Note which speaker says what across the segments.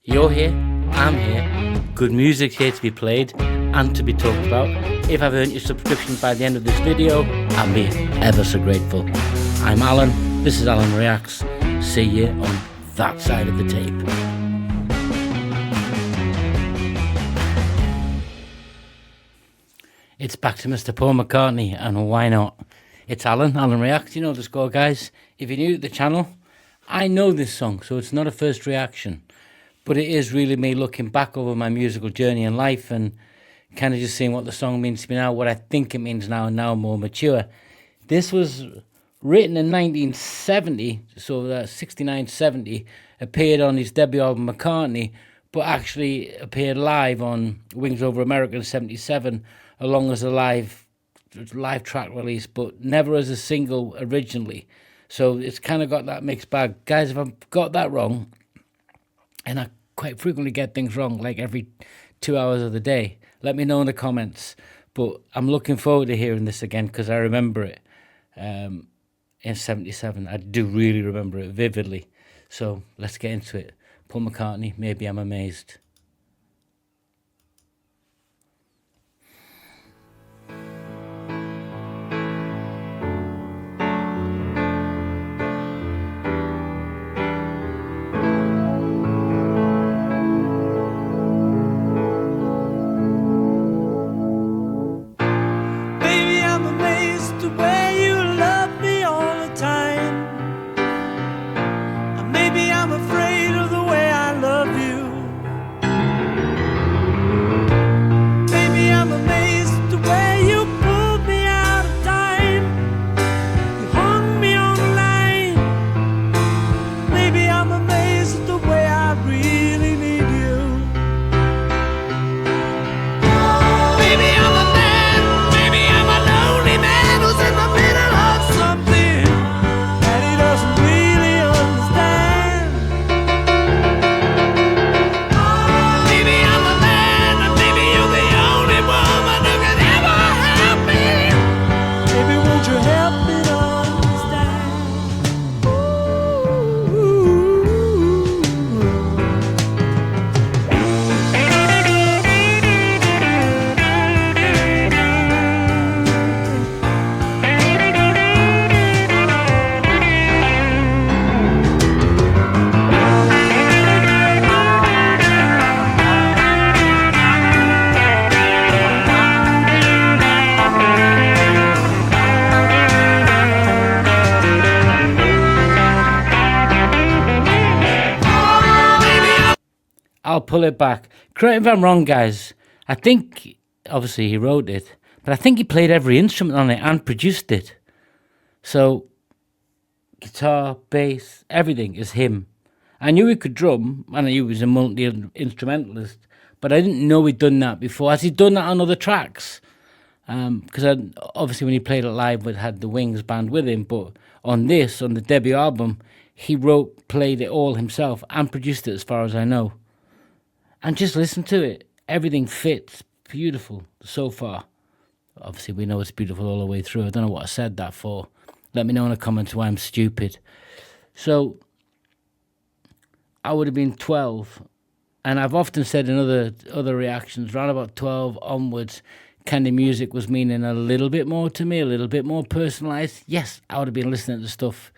Speaker 1: You're here, I'm here, good music's here to be played and to be talked about. If I've earned your subscription by the end of this video, I'll be ever so grateful. I'm Alan, this is Alan Reacts. See you on that side of the tape. It's back to Mr. Paul McCartney, and why not? It's Alan Reacts, you know the score, guys. If you're new to the channel, I know this song, so it's not a first reaction. But it is really me looking back over my musical journey in life and kind of just seeing what the song means to me now, what I think it means now, and now I'm more mature. This was written in 1970, so 69, 70, appeared on his debut album McCartney, but actually appeared live on Wings Over America in 77, along as a live track release, but never as a single originally. So it's kind of got that mixed bag. Guys, if I've got that wrong, and I quite frequently get things wrong, like every 2 hours of the day, let me know in the comments. But I'm looking forward to hearing this again because I remember it in 77. I do really remember it vividly. So let's get into it. Paul McCartney, Maybe I'm Amazed. I'll pull it back. Correct me if I'm wrong, guys. I think, obviously, he wrote it, but I think he played every instrument on it and produced it. So, guitar, bass, everything is him. I knew he could drum, and I knew he was a multi-instrumentalist, but I didn't know he'd done that before. Has he done that on other tracks? Because obviously when he played it live, it had the Wings band with him, but on this, on the debut album, he played it all himself and produced it as far as I know. And just listen to it. Everything fits. Beautiful so far. Obviously, we know it's beautiful all the way through. I don't know what I said that for. Let me know in the comments why I'm stupid. So, I would have been 12. And I've often said in other reactions, around about 12 onwards, kind of music was meaning a little bit more to me, a little bit more personalised. Yes, I would have been listening to stuff,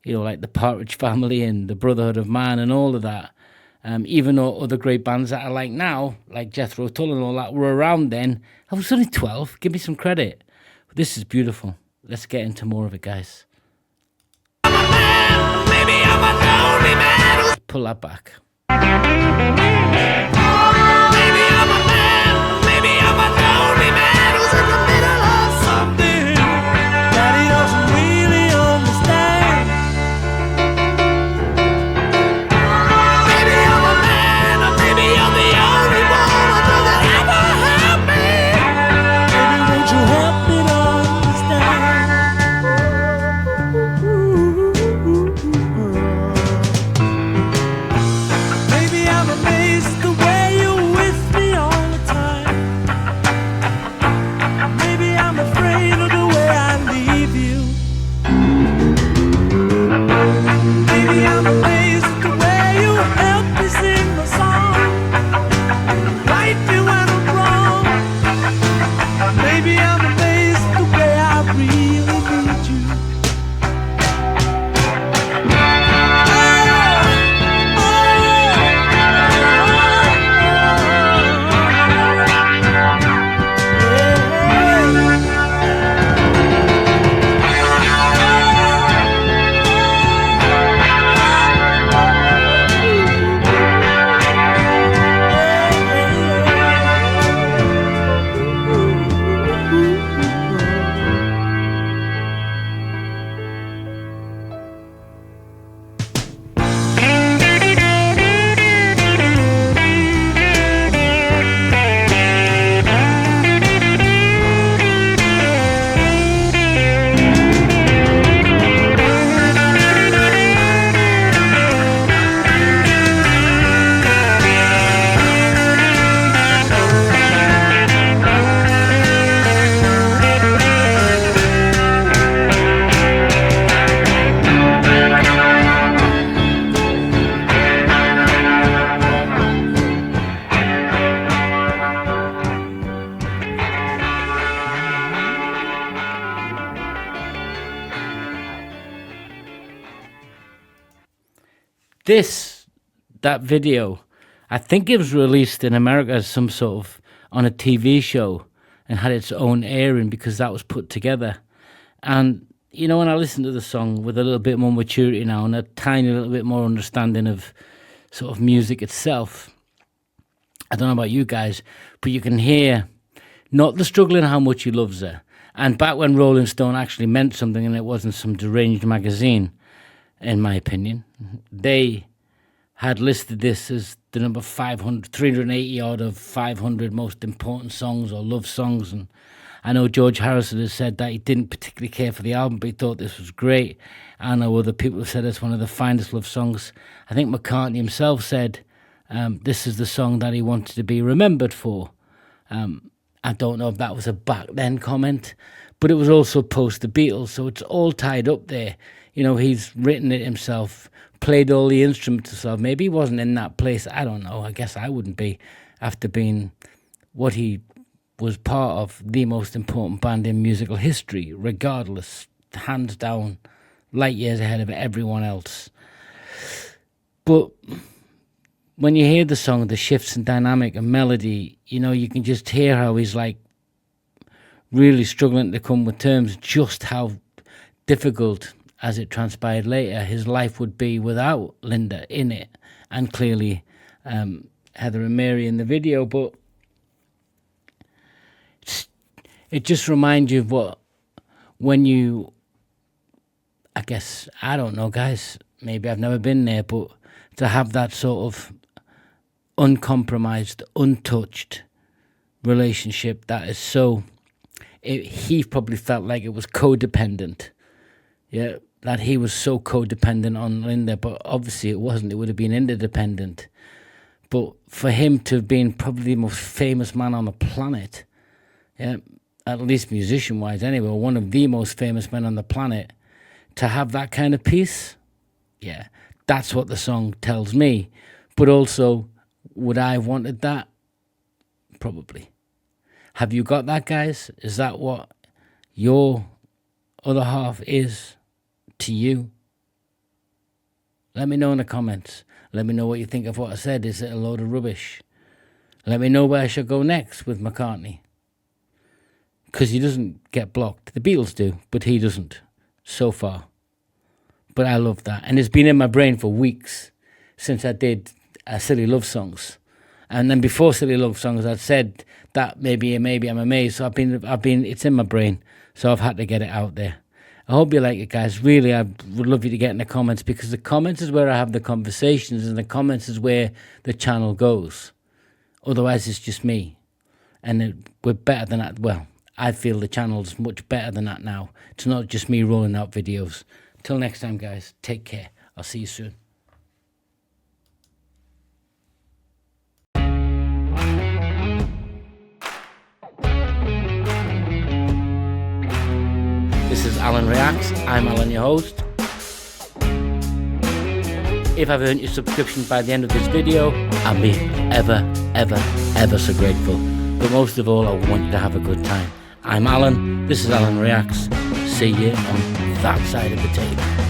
Speaker 1: you know, like the Partridge Family and the Brotherhood of Man and all of that. Even though other great bands that I like now, like Jethro Tull and all that, were around then, I was only 12. Give me some credit. But this is beautiful. Let's get into more of it, guys. I'm a man, maybe I'm a lonely man. Let's pull that back. Maybe I'm a man, maybe I'm a lonely man who's in the middle of something that he doesn't really understand. Maybe I'm amazed the way that video, I think it was released in America as some sort of on a TV show and had its own airing because that was put together. And, you know, when I listen to the song with a little bit more maturity now and a tiny little bit more understanding of sort of music itself, I don't know about you guys, but you can hear not the struggle and how much he loves her. And back when Rolling Stone actually meant something and it wasn't some deranged magazine, in my opinion, they had listed this as the number 380 out of 500 most important songs or love songs. And I know George Harrison has said that he didn't particularly care for the album, but he thought this was great. I know other people have said it's one of the finest love songs. I think McCartney himself said this is the song that he wanted to be remembered for. I don't know if that was a back then comment, but it was also post the Beatles, so it's all tied up there. You know, he's written it himself, played all the instruments himself. Maybe he wasn't in that place. I don't know. I guess I wouldn't be after being what he was part of, the most important band in musical history, regardless, hands down, light years ahead of everyone else. But when you hear the song, the shifts in dynamic and melody, you know, you can just hear how he's like really struggling to come with terms, just how difficult, as it transpired later, his life would be without Linda in it, and clearly Heather and Mary in the video. But it just reminds you of what, when you, I guess, I don't know, guys, maybe I've never been there, but to have that sort of uncompromised, untouched relationship that is so, he probably felt like it was codependent. Yeah, that he was so codependent on Linda, but obviously it wasn't. It would have been interdependent. But for him to have been probably the most famous man on the planet, yeah, at least musician-wise anyway, one of the most famous men on the planet, to have that kind of peace, yeah, that's what the song tells me. But also, would I have wanted that? Probably. Have you got that, guys? Is that what your other half is to you? Let me know in the comments. Let me know what you think of what I said. Is it a load of rubbish? Let me know where I should go next with McCartney. Because he doesn't get blocked. The Beatles do, but he doesn't so far. But I love that. And it's been in my brain for weeks since I did Silly Love Songs. And then before Silly Love Songs, I'd said that maybe I'm amazed. So I've been, it's in my brain. So I've had to get it out there. I hope you like it, guys. Really, I would love you to get in the comments, because the comments is where I have the conversations, and the comments is where the channel goes. Otherwise, it's just me. And we're better than that. Well, I feel the channel's much better than that now. It's not just me rolling out videos. Till next time, guys, take care. I'll see you soon. This is Alan Reacts. I'm Alan, your host. If I've earned your subscription by the end of this video, I'll be ever so grateful. But most of all, I want you to have a good time. I'm Alan. This is Alan Reacts. See you on that side of the table.